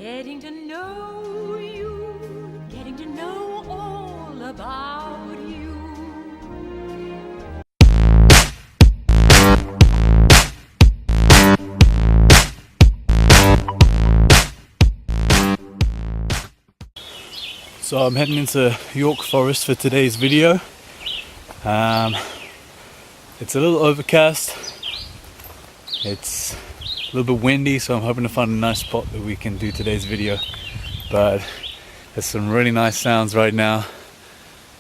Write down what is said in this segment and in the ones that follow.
Getting to know you, getting to know all about you. So I'm heading into York Forest for today's video. It's a little overcast. It's a little bit windy, so I'm hoping to find a nice spot that we can do today's video. But there's some really nice sounds right now.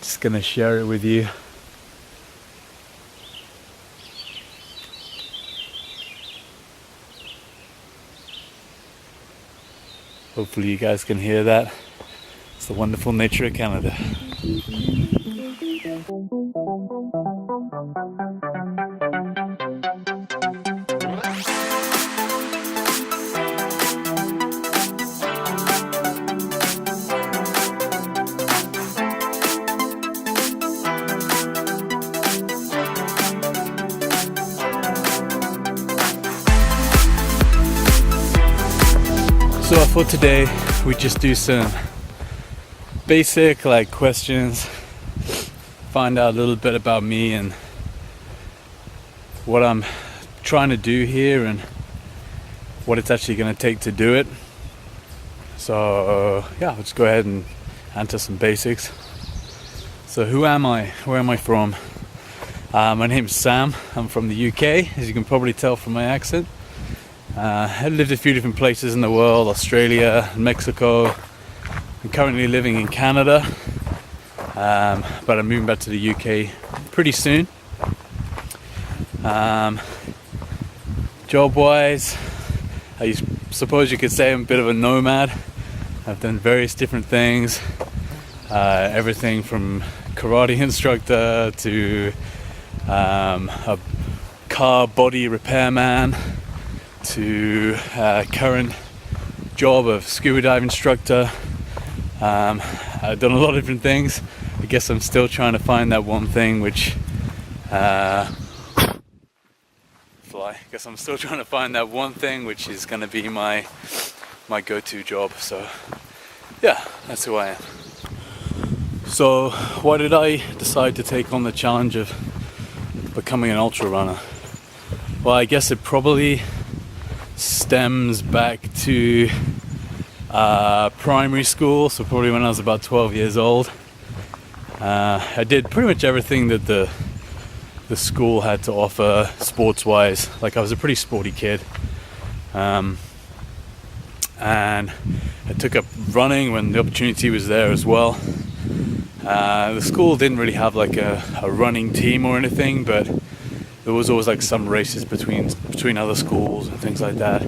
Just gonna share it with you. Hopefully you guys can hear that. It's the wonderful nature of Canada. So I thought today we'd just do some basic questions, find out a little bit about me and what I'm trying to do here and what it's actually going to take to do it. So yeah, let's go ahead and answer some basics. So who am I? Where am I from? My name is Sam. I'm from the UK, as you can probably tell from my accent. I've lived a few different places in the world, Australia, Mexico. I'm currently living in Canada, but I'm moving back to the UK pretty soon. Job-wise, I suppose you could say I'm a bit of a nomad. I've done various different things, everything from karate instructor to a car body repairman, to current job of scuba dive instructor. I've done a lot of different things. I guess I'm still trying to find that one thing which is going to be my go-to job. So yeah, that's who I am. So why did I decide to take on the challenge of becoming an ultra runner? Well, I guess it probably stems back to primary school, so probably when I was about 12 years old. I did pretty much everything that the school had to offer sports-wise. I was a pretty sporty kid, and I took up running when the opportunity was there as well. The school didn't really have a running team or anything, but there was always some races between other schools and things like that.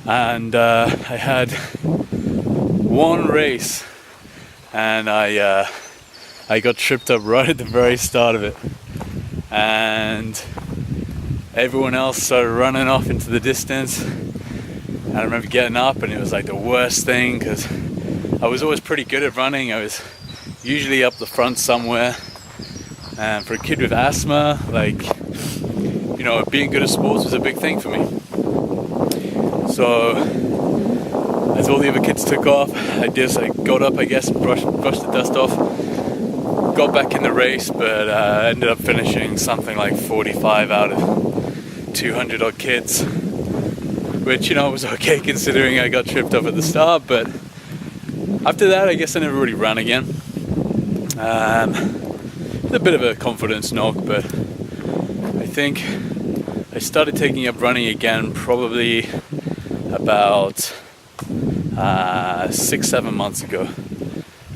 And I had one race, and I got tripped up right at the very start of it, and everyone else started running off into the distance. And I remember getting up, and it was the worst thing, because I was always pretty good at running. I was usually up the front somewhere, and for a kid with asthma, being good at sports was a big thing for me. So as all the other kids took off, I got up, and brushed the dust off, got back in the race, but ended up finishing something like 45 out of 200 odd kids, which was okay considering I got tripped up at the start. But after that, I guess I never really ran again. A bit of a confidence knock, but I think I started taking up running again probably about 6-7 months ago,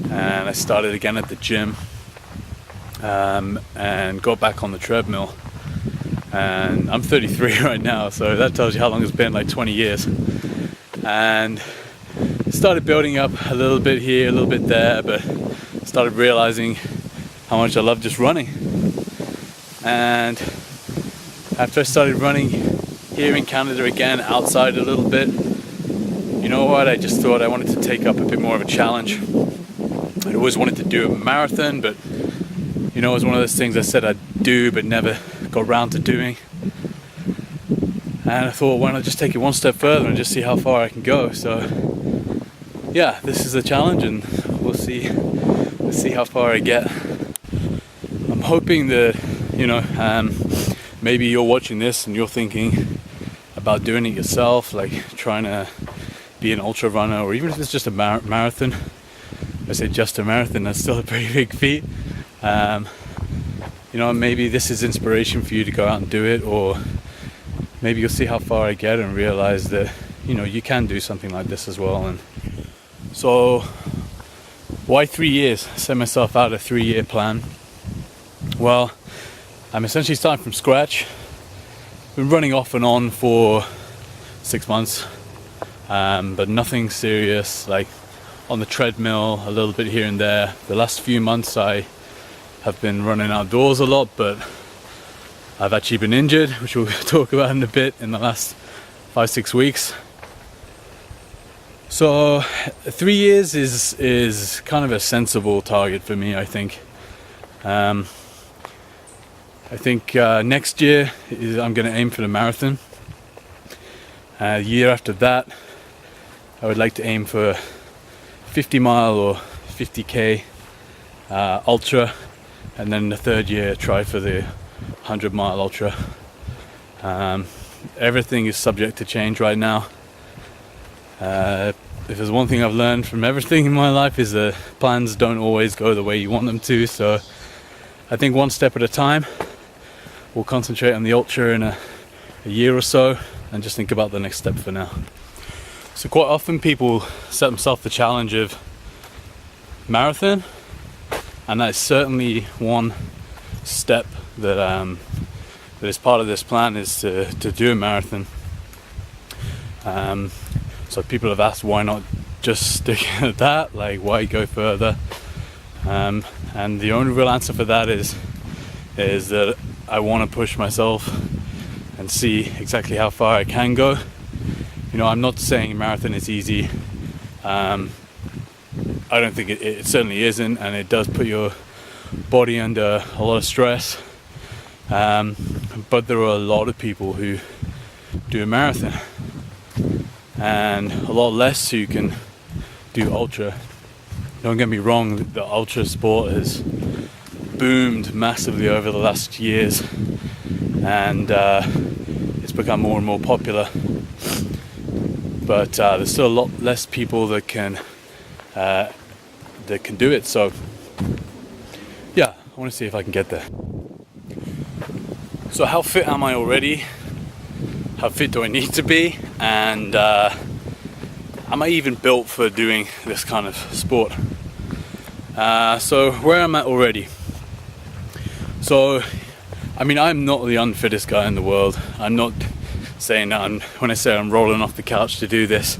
and I started again at the gym, and got back on the treadmill. And I'm 33 right now, so that tells you how long it's been, 20 years. And started building up a little bit here, a little bit there, but started realizing how much I love just running. And after I started running here in Canada again, outside a little bit, you know what, I just thought I wanted to take up a bit more of a challenge. I'd always wanted to do a marathon, but it was one of those things I said I'd do but never got around to doing. and I thought, why not just take it one step further and just see how far I can go. So yeah, this is a challenge, and we'll see how far I get. I'm hoping that, you know, maybe you're watching this and you're thinking about doing it yourself, like trying to be an ultra runner, or even if it's just a marathon. I say just a marathon, that's still a pretty big feat. You know, maybe this is inspiration for you to go out and do it, or maybe you'll see how far I get and realize that, you know, you can do something like this as well. And so why 3 years? I set myself out a 3-year plan. Well, I'm essentially starting from scratch. Been running off and on for 6 months, but nothing serious, like on the treadmill a little bit here and there. The last few months I have been running outdoors a lot, but I've actually been injured, which we'll talk about in a bit, in the last 5-6 weeks. So 3 years is kind of a sensible target for me, I think. Next year I'm going to aim for the marathon. The year after that, I would like to aim for 50 mile or 50k ultra, and then the third year try for the 100 mile ultra. Everything is subject to change right now. If there's one thing I've learned from everything in my life, is that plans don't always go the way you want them to. So I think one step at a time. We'll concentrate on the ultra in a year or so, and just think about the next step for now. So quite often people set themselves the challenge of marathon, and that is certainly one step that that is part of this plan, is to do a marathon. So people have asked, why not just stick at that? Like, why go further? And the only real answer for that is that I want to push myself and see exactly how far I can go. You know, I'm not saying marathon is easy. I don't think it certainly isn't, and it does put your body under a lot of stress. But there are a lot of people who do a marathon, and a lot less who can do ultra. Don't get me wrong, the ultra sport has boomed massively over the last years, and it's become more and more popular. But there's still a lot less people that can do it. So yeah, I want to see if I can get there. So how fit am I already? How fit do I need to be? And am I even built for doing this kind of sport? So where am I already? So, I mean, I'm not the unfittest guy in the world. I'm not saying that when I say I'm rolling off the couch to do this.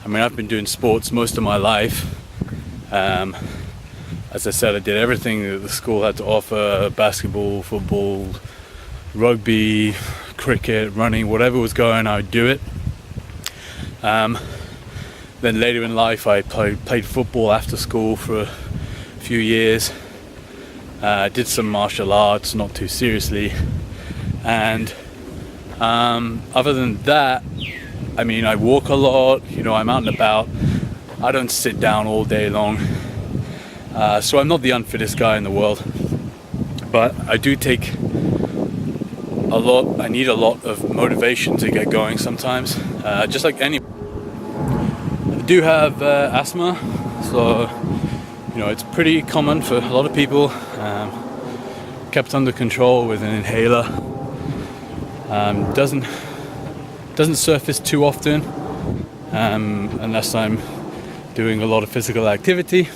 I mean, I've been doing sports most of my life. As I said, I did everything that the school had to offer: basketball, football, rugby, cricket, running, whatever was going, I would do it. Then later in life, I played football after school for a few years. Did some martial arts, not too seriously, and other than that, I mean, I walk a lot, you know, I'm out and about. I don't sit down all day long, so I'm not the unfittest guy in the world, but I do take I need a lot of motivation to get going sometimes, just like any. I do have asthma, so you know, it's pretty common for a lot of people. Kept under control with an inhaler. Doesn't surface too often, unless I'm doing a lot of physical activity.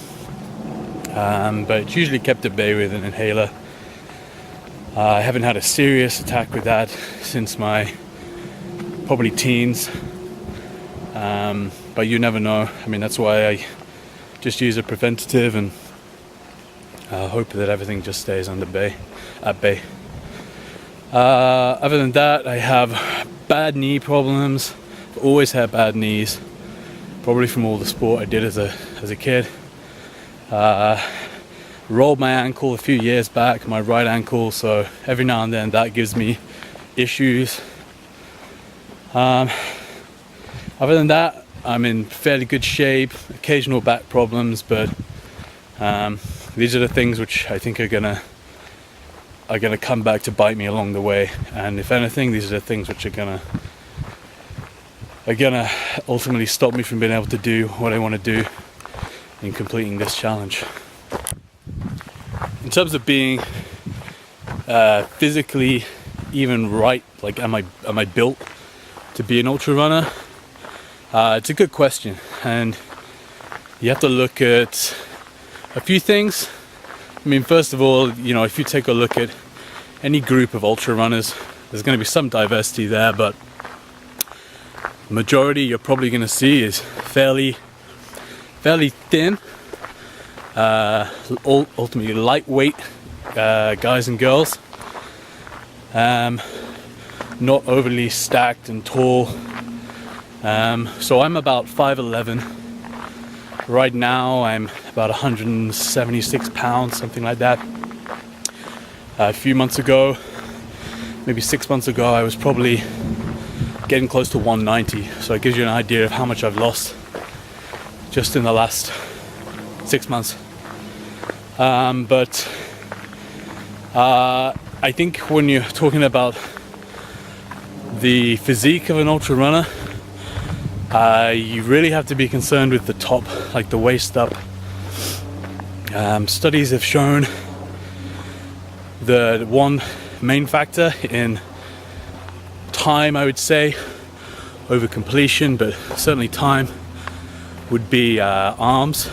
But it's usually kept at bay with an inhaler. I haven't had a serious attack with that since my probably teens. But you never know. I mean, that's why I just use a preventative and hope that everything just stays at bay. Other than that, I have bad knee problems. I've always had bad knees, probably from all the sport I did as a kid. Rolled my ankle a few years back, my right ankle, so every now and then that gives me issues. Other than that, I'm in fairly good shape. Occasional back problems, but these are the things which I think are gonna come back to bite me along the way. And if anything, these are the things which are gonna ultimately stop me from being able to do what I want to do in completing this challenge. In terms of being physically even right, like am I built to be an ultra runner? It's a good question, and you have to look at a few things. I mean, first of all, you know, if you take a look at any group of ultra runners, there's going to be some diversity there, but the majority you're probably going to see is fairly thin, ultimately lightweight guys and girls, not overly stacked and tall. So I'm about 5'11". Right now I'm about 176 pounds, something like that. A few months ago, maybe 6 months ago, I was probably getting close to 190. So it gives you an idea of how much I've lost just in the last 6 months. But I think when you're talking about the physique of an ultra runner, you really have to be concerned with the top, like the waist up. Studies have shown the one main factor in time, I would say, over completion, but certainly time, would be arms.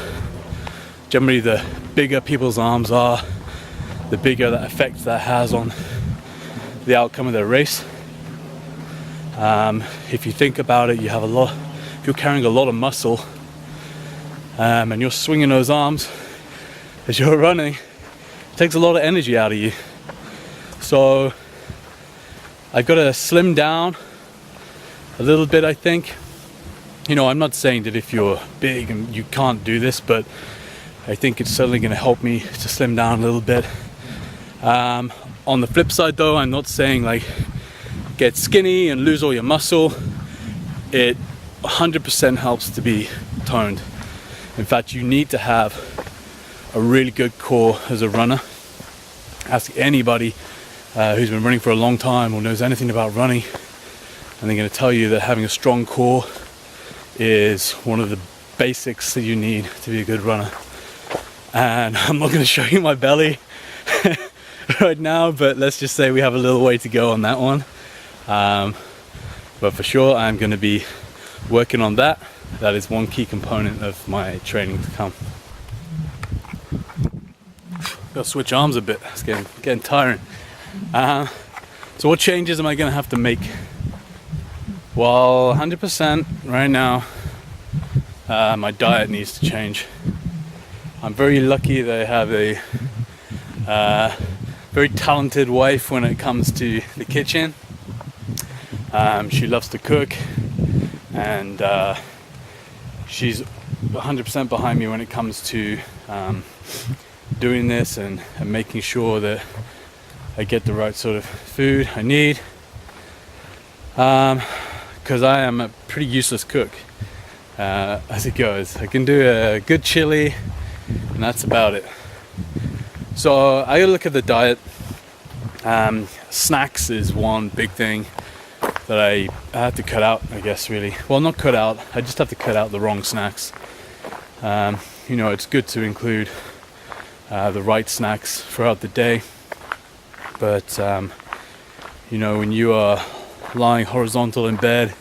Generally, the bigger people's arms are, the bigger that effect that has on the outcome of their race. If you think about it, if you're carrying a lot of muscle and you're swinging those arms as you're running, it takes a lot of energy out of you. So I've got to slim down a little bit, I think. You know, I'm not saying that if you're big and you can't do this, but I think it's certainly going to help me to slim down a little bit. On the flip side though, I'm not saying like get skinny and lose all your muscle. It 100% helps to be toned. In fact, you need to have a really good core as a runner. Ask anybody who's been running for a long time or knows anything about running, and they're going to tell you that having a strong core is one of the basics that you need to be a good runner. And I'm not going to show you my belly right now, but let's just say we have a little way to go on that one. But for sure, I'm going to be working on that. That is one key component of my training to come. Got to switch arms a bit. It's getting tiring. So what changes am I going to have to make? Well, 100% right now, my diet needs to change. I'm very lucky that I have a very talented wife when it comes to the kitchen. She loves to cook, and she's 100% behind me when it comes to doing this and making sure that I get the right sort of food I need, because I am a pretty useless cook as it goes. I can do a good chili and that's about it. So I gotta look at the diet. Snacks is one big thing that I have to cut out, I guess, really. Well, not cut out, I just have to cut out the wrong snacks. You know, it's good to include the right snacks throughout the day, but you know, when you are lying horizontal in bed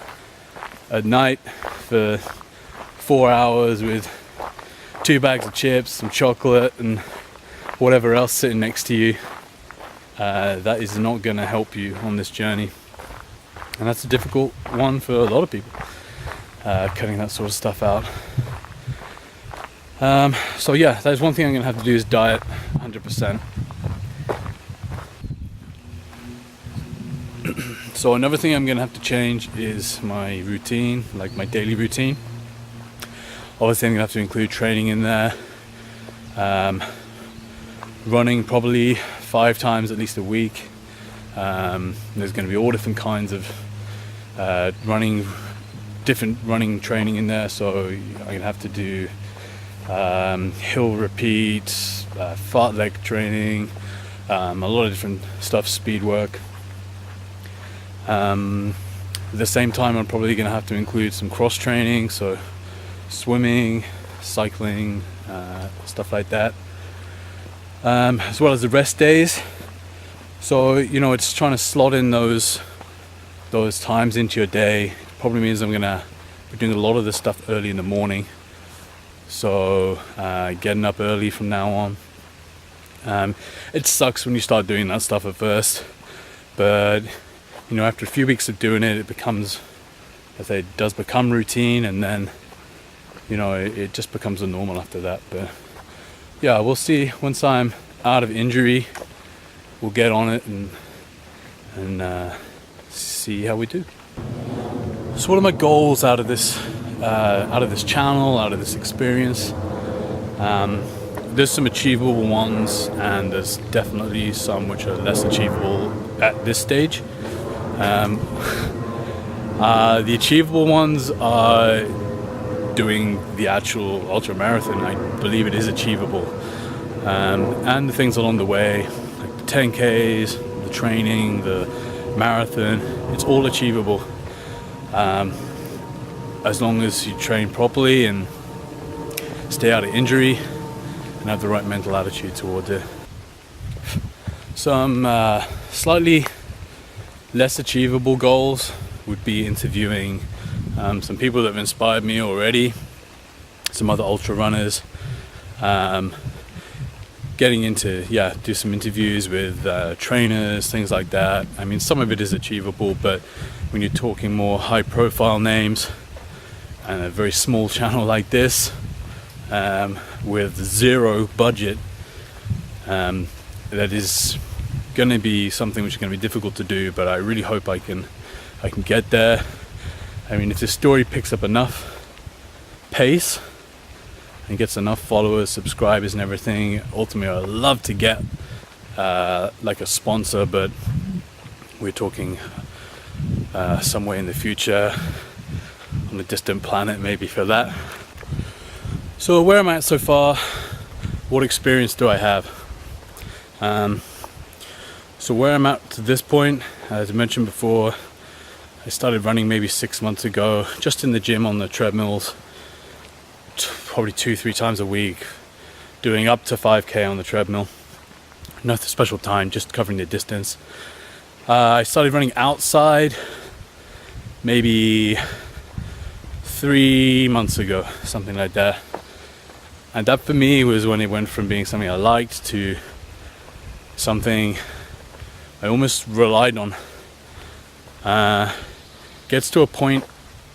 at night for 4 hours with 2 bags of chips, some chocolate and whatever else sitting next to you, that is not going to help you on this journey. And that's a difficult one for a lot of people, cutting that sort of stuff out. So yeah, that is one thing I'm going to have to do, is diet 100%. So another thing I'm going to have to change is my routine, like my daily routine. Obviously I'm going to have to include training in there. Running probably 5 times at least a week. There's going to be all different kinds of running, different running training in there. So I'm gonna have to do hill repeats, fartlek training, a lot of different stuff, speed work. At the same time, I'm probably going to have to include some cross training, so swimming, cycling, stuff like that, as well as the rest days. So it's trying to slot in those times into your day. Probably means I'm going to be doing a lot of this stuff early in the morning, so getting up early from now on. It sucks when you start doing that stuff at first, but after a few weeks of doing it, it becomes, it does become routine, and then it just becomes a normal after that. But yeah, we'll see. Once I'm out of injury, we'll get on it and see how we do. So what are my goals out of this channel, out of this experience? There's some achievable ones, and there's definitely some which are less achievable at this stage. The achievable ones are doing the actual ultra marathon. I believe it is achievable, and the things along the way, like the 10Ks, the training, the marathon, it's all achievable, as long as you train properly and stay out of injury and have the right mental attitude towards it. Some slightly less achievable goals would be interviewing some people that have inspired me already, some other ultra runners, getting into do some interviews with trainers, things like that. I mean, some of it is achievable, but when you're talking more high profile names and a very small channel like this, with zero budget, that is going to be something which is going to be difficult to do, but I really hope I can get there. I mean, if this story picks up enough pace and gets enough followers, subscribers and everything, ultimately I'd love to get like a sponsor, but we're talking somewhere in the future on a distant planet maybe for that. So where am I at so far? What experience do I have? So where I'm at to this point, as I mentioned before, I started running maybe 6 months ago, just in the gym on the treadmills, probably 2-3 times a week, doing up to 5K on the treadmill. No special time, just covering the distance. I started running outside maybe 3 months ago, something like that. And that for me was when it went from being something I liked to something I almost relied on. Gets to a point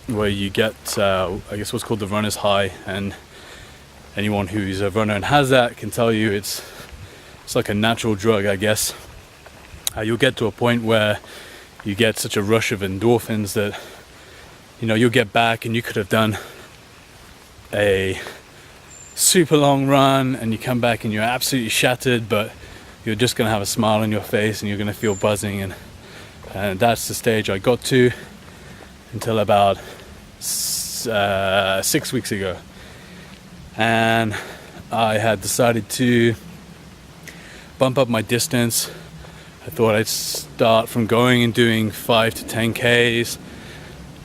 where you get, I guess, what's called the runner's high, and anyone who's a runner and has that can tell you it's like a natural drug, I guess. You'll get to a point where you get such a rush of endorphins that you'll get back and you could have done a super long run and you come back and you're absolutely shattered, but you're just going to have a smile on your face and you're going to feel buzzing, and that's the stage I got to until about 6 weeks ago. And I had decided to bump up my distance. I thought I'd start from going and doing 5 to 10Ks,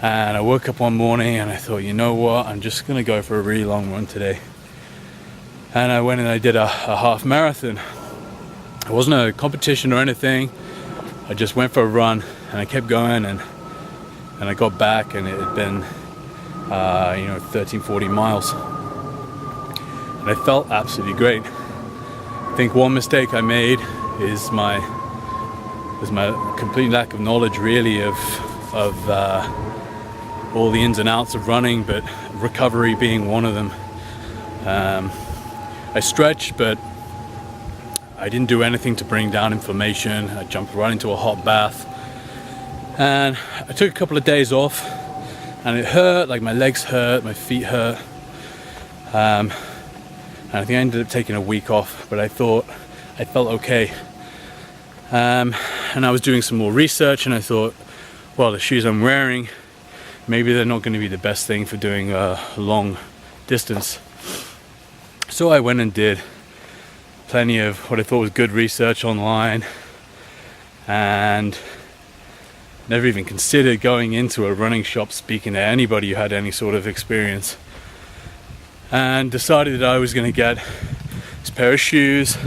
and I woke up one morning and I thought, you know what, I'm just going to go for a really long run today. And I went and I did a half marathon. It wasn't a competition or anything. I just went for a run and I kept going, and I got back and it had been 13-14 miles, and I felt absolutely great. I think one mistake I made is my complete lack of knowledge really of all the ins and outs of running, but recovery being one of them. I stretched, but I didn't do anything to bring down inflammation. I jumped right into a hot bath, and I took a couple of days off, and it hurt, like my legs hurt, my feet hurt, and I think I ended up taking a week off, but I thought I felt okay. And I was doing some more research, and I thought, well, the shoes I'm wearing, maybe they're not going to be the best thing for doing a long distance. So I went and did plenty of what I thought was good research online, and never even considered going into a running shop speaking to anybody who had any sort of experience, and decided that I was going to get this pair of shoes,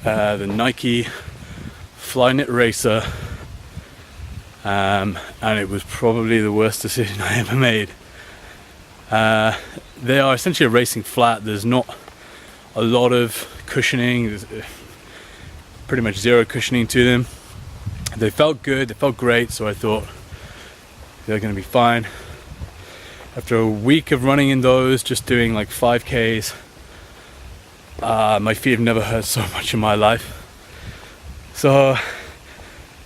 the Nike Flyknit Racer, and it was probably the worst decision I ever made. They are essentially a racing flat. There's not a lot of cushioning. There's pretty much zero cushioning to them. They felt good, they felt great, so I thought they're going to be fine. After a week of running in those, just doing like 5Ks, my feet have never hurt so much in my life. So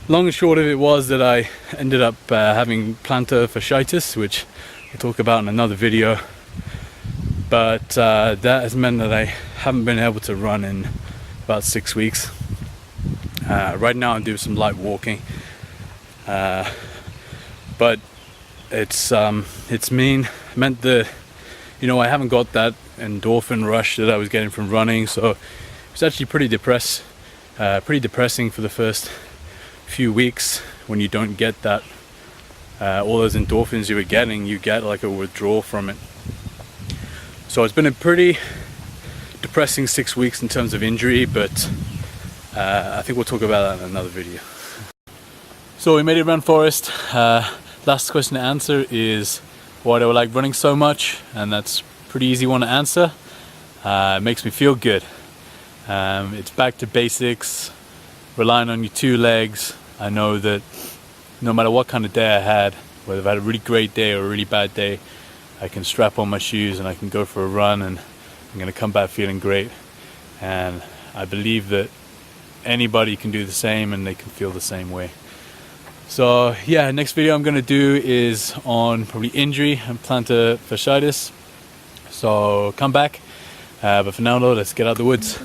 long and short of it was that I ended up having plantar fasciitis, which I'll talk about in another video. But that has meant that I haven't been able to run in about 6 weeks. Right now I'm doing some light walking, but it's meant that, you know, I haven't got that endorphin rush that I was getting from running, so it's actually pretty depressing for the first few weeks when you don't get that all those endorphins you were getting. You get like a withdrawal from it. So it's been a pretty depressing 6 weeks in terms of injury, but I think we'll talk about that in another video. So we made it around Forest. Last question to answer is why do I like running so much? And that's a pretty easy one to answer. It makes me feel good. It's back to basics, relying on your 2 legs. I know that no matter what kind of day I had, whether I've had a really great day or a really bad day, I can strap on my shoes and I can go for a run, and I'm going to come back feeling great. And I believe that anybody can do the same and they can feel the same way. So yeah, next video I'm going to do is on probably injury and plantar fasciitis. So come back. But for now though, let's get out the woods.